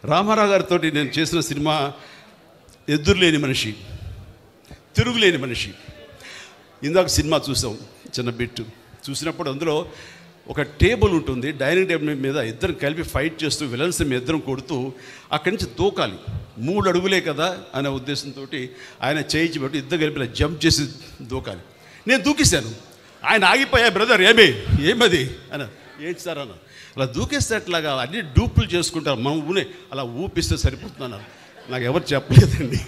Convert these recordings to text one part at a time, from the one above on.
రామారావు గారితో నేను చేసిన సినిమా ఎదురులేని మనిషి, తిరుగులేని మనిషి. ఇందాక సినిమా చూసాం, చిన్న బిట్టు చూసినప్పుడు అందులో ఒక టేబుల్ ఉంటుంది, డైనింగ్ టేబుల్ మీద ఇద్దరు కలిపి ఫైట్ చేస్తూ విలన్స్ ఇద్దరం కొడుతూ అక్కడి నుంచి దూకాలి. 3 అడుగులే కదా అనే ఉద్దేశంతో ఆయన చేయించి పెట్టి ఇద్దరు కలిపి జంప్ చేసి దూకాలి. నేను దూకేశాను. ఆయన ఆగిపోయా, బ్రదర్ ఏమది అన్న, ఏంటి సార్ అన్న, అలా దూకేస్తే అట్లాగా అన్ని డూపులు చేసుకుంటారు, మనం అలా ఊపిస్తే సరిపోతున్నాను. నాకు ఎవరు చెప్పలేదండి.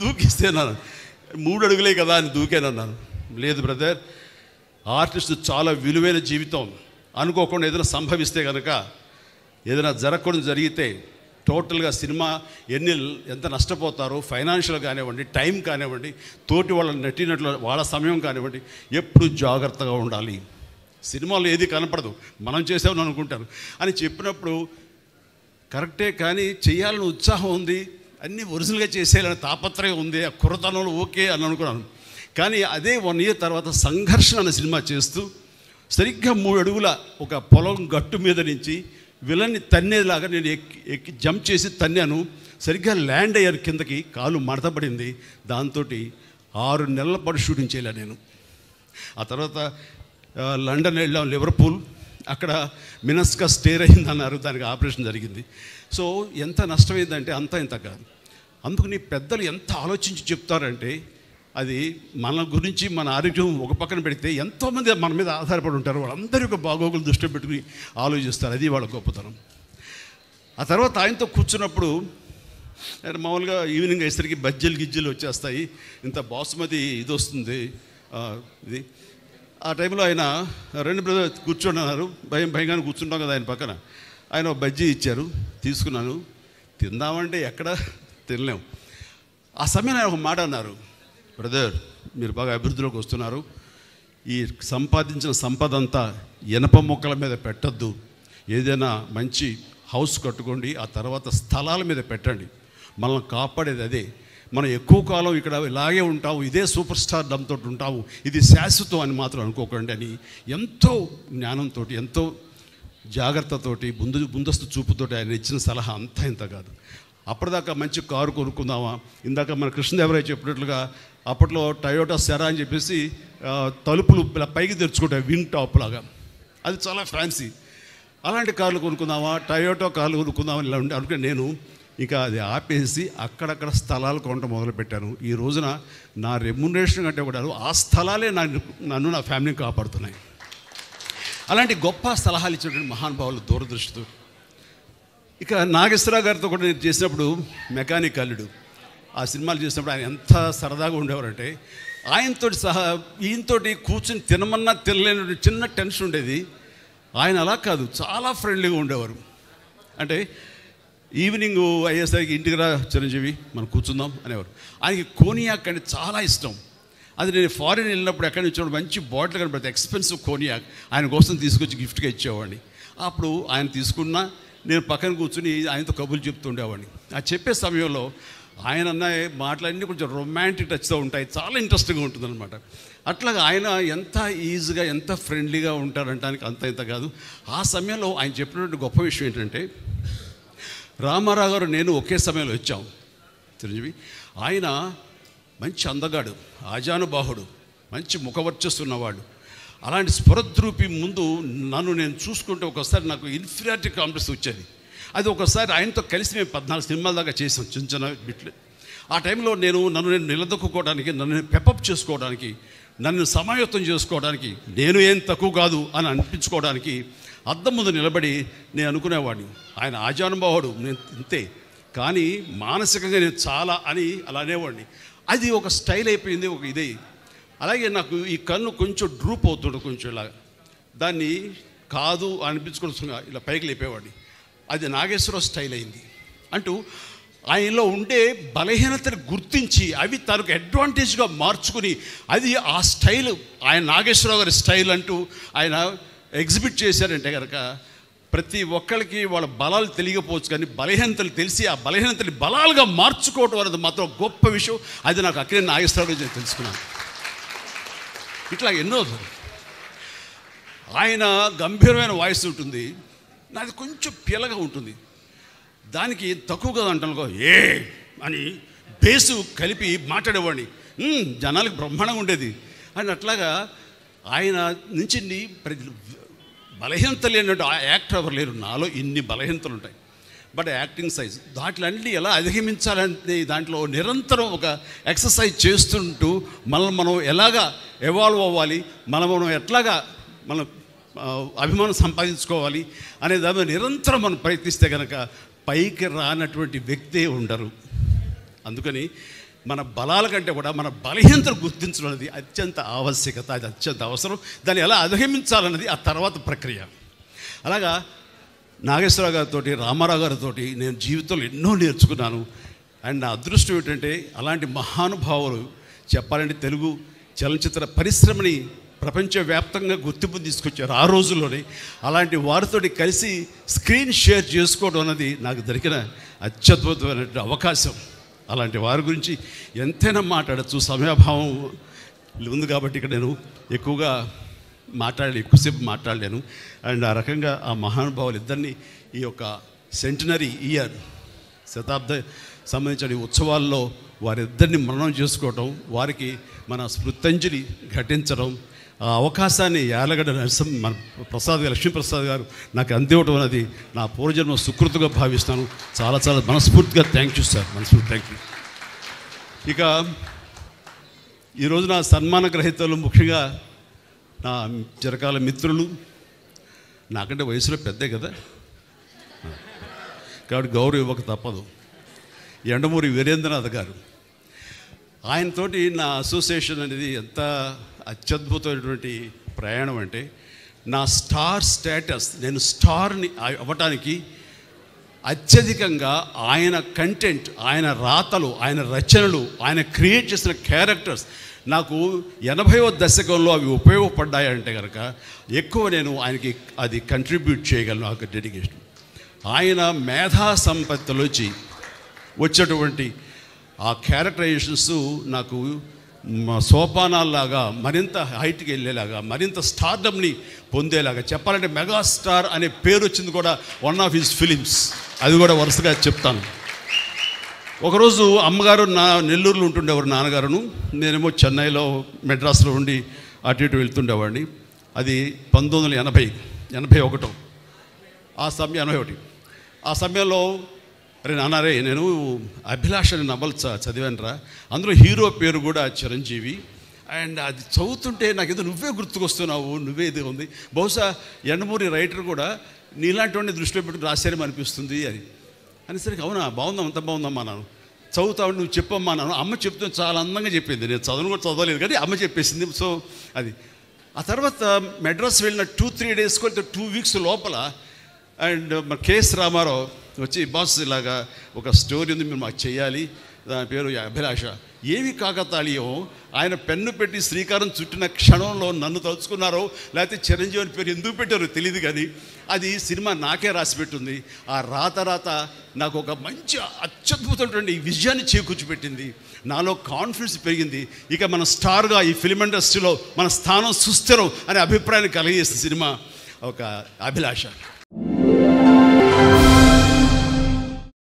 దూకిస్తేనాను 3 అడుగులే కదా అని దూకేనన్నాను. లేదు బ్రదర్, ఆర్టిస్ట్ చాలా విలువైన జీవితం. అనుకోకుండా ఏదైనా సంభవిస్తే కనుక, ఏదైనా జరగకుండా జరిగితే టోటల్గా సినిమా ఎంత నష్టపోతారో, ఫైనాన్షియల్ కానివ్వండి, టైం కానివ్వండి, తోటి వాళ్ళ నటినట్లు వాళ్ళ సమయం కానివ్వండి, ఎప్పుడు జాగ్రత్తగా ఉండాలి. సినిమాలో ఏది కనపడదు, మనం చేసామని అనుకుంటారు అని చెప్పినప్పుడు కరెక్టే, కానీ చేయాలని ఉత్సాహం ఉంది, అన్నీ ఒరిజినల్గా చేసేయాలని తాపత్రయం ఉంది, ఆ కుర్రతనంలో ఓకే అని అనుకున్నాను. కానీ అదే 1 year తర్వాత సంఘర్షణ అనే సినిమా చేస్తూ సరిగ్గా 3 అడుగుల ఒక పొలం గట్టు మీద నుంచి విలన్ని తన్నేలాగా నేను ఎక్కి జంప్ చేసి తన్నాను. సరిగ్గా ల్యాండ్ అయ్యాను కిందకి, కాలు మడతపడింది. దాంతో 6 నెలల పాటు షూటింగ్ చేయలే నేను. ఆ తర్వాత లండన్ వెళ్ళాం, లివర్పూల్, అక్కడ మినస్కా స్టేర్ అయిందన్నారు, దానికి ఆపరేషన్ జరిగింది. సో ఎంత నష్టమైందంటే అంత ఇంత కాదు. అందుకని పెద్దలు ఎంత ఆలోచించి చెప్తారంటే, అది మన గురించి మన ఆరోగ్యం ఒక పక్కన పెడితే ఎంతోమంది మన మీద ఆధారపడి ఉంటారు, వాళ్ళందరి యొక్క బాగోగులు దృష్టిలో పెట్టుకుని ఆలోచిస్తారు, అది వాళ్ళ గొప్పతనం. ఆ తర్వాత ఆయనతో కూర్చున్నప్పుడు మామూలుగా ఈవినింగ్ అయ్యేసరికి బజ్జీలు వచ్చేస్తాయి, ఇంత బాసుమతి ఇది వస్తుంది ఇది. ఆ టైంలో ఆయన 2 బ్రదర్ కూర్చోండి అన్నారు. భయంగానే కూర్చుంటాం కదా ఆయన పక్కన. ఆయన ఒక బజ్జీ ఇచ్చారు, తీసుకున్నాను. తిందామంటే ఎక్కడ తినలేము. ఆ సమయం ఆయన ఒక మాట అన్నారు, బ్రదర్ మీరు బాగా అభివృద్ధిలోకి వస్తున్నారు, ఈ సంపాదించిన సంపద అంతా ఇనప మొక్కల మీద పెట్టద్దు, ఏదైనా మంచి హౌస్ కట్టుకోండి, ఆ తర్వాత స్థలాల మీద పెట్టండి, మనల్ని కాపాడేది అదే. మనం ఎక్కువ కాలం ఇక్కడ ఇలాగే ఉంటాము, ఇదే సూపర్ స్టార్ డంతో ఉంటాము, ఇది శాశ్వతం అని మాత్రం అనుకోకండి అని ఎంతో జ్ఞానంతో, ఎంతో జాగ్రత్తతోటి, ముందస్తు చూపుతోటి ఆయన ఇచ్చిన సలహా అంతా ఇంత కాదు. అప్పటిదాకా మంచి కారు కొనుక్కుందామా, ఇందాక మన కృష్ణదేవరాయ చెప్పినట్లుగా అప్పట్లో టయోటా సెరా అని చెప్పేసి తలుపులు పైకి తెరుచుకుంటాయి వింగ్ టాప్ లాగా, అది చాలా ఫ్యాన్సీ. అలాంటి కార్లు కొనుక్కుందామా, టయోటా కార్లు కొనుక్కుందామని ఇలా ఉండి అనుకుని నేను ఇంకా అది ఆపేసి అక్కడక్కడ స్థలాలు కొనడం మొదలుపెట్టాను. ఈ రోజున నా రెమ్యునరేషన్ కంటే కూడా ఆ స్థలాలే నన్ను నా ఫ్యామిలీని కాపాడుతున్నాయి. అలాంటి గొప్ప సలహాలు ఇచ్చినటువంటి మహానుభావులు దూరదృష్టితో. ఇక నాగేశ్వరరావు గారితో కూడా నేను చేసినప్పుడు మెకానిక్ అల్లుడు, ఆ సినిమాలు చేసినప్పుడు ఆయన ఎంత సరదాగా ఉండేవారంటే, ఆయనతో సహా ఈయనతోటి కూర్చొని తినమన్నా తినలేని చిన్న టెన్షన్ ఉండేది. ఆయన అలా కాదు, చాలా ఫ్రెండ్లీగా ఉండేవారు. అంటే ఈవినింగ్ అయ్యేసరికి ఇంటికి రా చిరంజీవి మనం కూర్చుందాం అనేవారు. ఆయనకి కోనియాక్ అంటే చాలా ఇష్టం. అది నేను ఫారిన్ వెళ్ళినప్పుడు ఎక్కడి నుంచి మంచి బాటిల్ కనబడితే ఎక్స్పెన్సివ్ కోనియాక్ ఆయన కోసం తీసుకొచ్చి గిఫ్ట్గా ఇచ్చేవాడిని. అప్పుడు ఆయన తీసుకున్నా నేను పక్కన కూర్చుని ఆయనతో కబుర్లు చెప్తుండేవాడిని. ఆ చెప్పే సమయంలో ఆయన అన్న మాటలన్నీ కొంచెం రొమాంటిక్ టచ్తో ఉంటాయి, చాలా ఇంట్రెస్టింగ్గా ఉంటుందన్నమాట. అట్లాగా ఆయన ఎంత ఈజీగా ఎంత ఫ్రెండ్లీగా ఉంటారంటానికి అంత ఇంత కాదు. ఆ సమయంలో ఆయన చెప్పినటువంటి గొప్ప విషయం ఏంటంటే, రామారావు గారు నేను ఒకే సమయంలో వచ్చాం చిరంజీవి. ఆయన మంచి అందగాడు, ఆజానుబాహుడు, మంచి ముఖవర్చస్సు ఉన్నవాడు. అలాంటి స్ఫురద్రూపి ముందు నన్ను నేను చూసుకుంటే ఒకసారి నాకు ఇన్ఫీరియారిటీ కాంప్లెక్స్ వచ్చేది. అది ఒకసారి ఆయనతో కలిసి మేము 14 సినిమాల దాకా చేసాం, చిన్న చిన్న బిట్లు. ఆ టైంలో నన్ను నిలదొక్కుకోవడానికి, నన్ను పెపప్ చేసుకోవడానికి, నన్ను సమాయత్తం చేసుకోవడానికి, నేను ఏం తక్కువ కాదు అని అనిపించుకోవడానికి అద్దం ముందు నిలబడి నేను అనుకునేవాడిని, ఆయన ఆజానుభావుడు, నేను ఇంతే, కానీ మానసికంగా నేను చాలా అని అలా అనేవాడిని. అది ఒక స్టైల్ అయిపోయింది, ఒక ఇదే. అలాగే నాకు ఈ కన్ను కొంచెం డ్రూప్ అవుతుండే, కొంచెం ఇలాగా, దాన్ని కాదు అనిపించుకోవచ్చుగా ఇలా పైకి లేపేవాడిని. అది నాగేశ్వరరావు స్టైల్ అయింది. అంటూ ఆయనలో ఉండే బలహీనతను గుర్తించి అవి తనకు అడ్వాంటేజ్గా మార్చుకుని, అది ఆ స్టైల్, ఆయన నాగేశ్వరరావు గారి స్టైల్ అంటూ ఆయన ఎగ్జిబిట్ చేశారంటే కనుక ప్రతి ఒక్కరికి వాళ్ళ బలాలు తెలియకపోవచ్చు, కానీ బలహీనతలు తెలిసి ఆ బలహీనతని బలాలుగా మార్చుకోవడం అనేది మాత్రం గొప్ప విషయం. అది నాకు అక్కడే నాగేశ్వరరావు నేను తెలుసుకున్నాను. ఇట్లా ఎన్నో. ఆయన గంభీరమైన వాయిస్ ఉంటుంది, నాది కొంచెం పిల్లగా ఉంటుంది. దానికి తక్కువగా అంటానుకో ఏ అని బేసు కలిపి మాట్లాడేవాడిని. జనాలకు బ్రహ్మాండంగా ఉండేది. అండ్ అట్లాగా ఆయన నుంచి బలహీనత లేనట్టు ఆ యాక్టర్ ఎవరు లేరు. నాలో ఇన్ని బలహీనతలు ఉంటాయి. బట్ యాక్టింగ్ సైజ్ దాంట్లన్నీ ఎలా అధిగమించాలంటే దాంట్లో నిరంతరం ఒక ఎక్సర్సైజ్ చేస్తుంటూ మనం ఎలాగా ఎవాల్వ్ అవ్వాలి, మనం ఎట్లాగా మనం అభిమానం సంపాదించుకోవాలి అనే దాని నిరంతరం మనం ప్రయత్నిస్తే కనుక పైకి రానటువంటి వ్యక్తే ఉండరు. అందుకని మన బలాల కంటే కూడా మన బలహీనతను గుర్తించడం అనేది అత్యంత ఆవశ్యకత, అది అత్యంత అవసరం. దాన్ని ఎలా అధిగమించాలన్నది ఆ తర్వాత ప్రక్రియ. అలాగా నాగేశ్వరరావు గారితో, రామారావు గారితో నేను జీవితంలో ఎన్నో నేర్చుకున్నాను. అండ్ నా అదృష్టం ఏంటంటే అలాంటి మహానుభావులు చెప్పాలంటే తెలుగు చలనచిత్ర పరిశ్రమని ప్రపంచవ్యాప్తంగా గుర్తింపు తీసుకొచ్చారు ఆ రోజుల్లోనే. అలాంటి వారితోటి కలిసి స్క్రీన్ షేర్ చేసుకోవడం అన్నది నాకు దొరికిన అత్యద్భుతమైన అవకాశం. అలాంటి వారి గురించి ఎంతైనా మాట్లాడచ్చు, సమయాభావం ఉంది కాబట్టి ఇక్కడ నేను ఎక్కువసేపు మాట్లాడలేను. అండ్ ఆ రకంగా ఆ మహానుభావులు ఇద్దరిని ఈ యొక్క సెంటినరీ ఇయర్ శతాబ్ద సంబంధించిన ఉత్సవాల్లో వారిద్దరిని మననం చేసుకోవటం, వారికి మన స్మృత్యంజలి ఘటించడం, ఆ అవకాశాన్ని యాలగడ్డ మన లక్ష్మీప్రసాద్ గారు నాకు అందివ్వటం అనేది నా పూర్వజన్మ సుకృతిగా భావిస్తాను. చాలా చాలా మనస్ఫూర్తిగా థ్యాంక్ యూ సార్, మనస్ఫూర్తి థ్యాంక్ యూ. ఇక ఈరోజు నా సన్మాన గ్రహీతలు ముఖ్యంగా నా చిరకాల మిత్రులు, నాకంటే వయసులో పెద్దే కదా కాబట్టి గౌరవం ఇవ్వక తప్పదు. ఎండమూరి వీరేంద్రనాథ్ గారు, ఆయనతోటి నా అసోసియేషన్ అనేది ఎంత అత్యద్భుతమైనటువంటి ప్రయాణం అంటే, నా స్టార్ స్టేటస్, నేను స్టార్ని అవ్వటానికి అత్యధికంగా ఆయన కంటెంట్, ఆయన రాతలు, ఆయన రచనలు, ఆయన క్రియేట్ చేసిన క్యారెక్టర్స్ నాకు 80వ దశకంలో అవి ఉపయోగపడ్డాయంటే కనుక ఎక్కువ నేను ఆయనకి అది కంట్రిబ్యూట్ చేయగలను. ఆ డెడికేషన్, ఆయన మేధా సంపత్తిలోంచి వచ్చేటువంటి ఆ క్యారెక్టరైజేషన్స్ నాకు సోపానాల్లాగా మరింత హైట్కి వెళ్ళేలాగా, మరింత స్టార్డమ్ని పొందేలాగా, చెప్పాలంటే మెగాస్టార్ అనే పేరు వచ్చింది కూడా వన్ ఆఫ్ హిస్ ఫిలిమ్స్. అది కూడా వరుసగా చెప్తాను. ఒకరోజు అమ్మగారు నెల్లూరులో ఉంటుండేవారు, నాన్నగారును, నేనేమో చెన్నైలో మెడ్రాస్లో ఉండి అటు ఇటు వెళ్తుండేవాడిని. అది 1981 ఆ సమయంలో అరే నాన్నారే, నేను అభిలాష అనే నవల చదివానురా, అందులో హీరో పేరు కూడా చిరంజీవి. అండ్ అది చదువుతుంటే నాకేదో నువ్వే గుర్తుకొస్తున్నావు, నువ్వే ఇది ఉంది, బహుశా ఎండమూరి రైటర్ కూడా నీలాంటి వాడిని దృష్టిలో పెట్టుకుని రాశారేమో అనిపిస్తుంది అనేసరికి అవునా, బాగుందాం, అంత బాగుందమ్మా, నాను చదువుతావు, నువ్వు చెప్పమ్మా నాను. అమ్మ చెప్తూ చాలా అందంగా చెప్పింది, నేను కూడా చదవలేదు కానీ అమ్మ చెప్పేసింది. సో అది ఆ తర్వాత మెడ్రాస్ వెళ్ళిన 2-3 డేస్కి 2 వీక్స్ లోపల అండ్ మన కేఎస్ రామారావు వచ్చి, బాస్ ఇలాగా ఒక స్టోరీ ఉంది, మీరు మాకు చేయాలి, దాని పేరు అభిలాష. ఏమి కాకతాళీయం, ఆయన పెన్ను పెట్టి శ్రీకారం చుట్టిన క్షణంలో నన్ను తలుచుకున్నారో లేకపోతే చిరంజీవి అని పేరు ఎందుకు పెట్టారో తెలియదు కానీ అది సినిమా నాకే రాసి పెట్టుంది. ఆ రాత నాకు ఒక మంచి అత్యద్భుతమైనటువంటి విజయాన్ని చేకూర్చిపెట్టింది, నాలో కాన్ఫిడెన్స్ పెరిగింది. ఇక మన స్టార్గా ఈ ఫిల్మ్ ఇండస్ట్రీలో మన స్థానం సుస్థిరం అనే అభిప్రాయాన్ని కలిగేసిన సినిమా ఒక అభిలాష.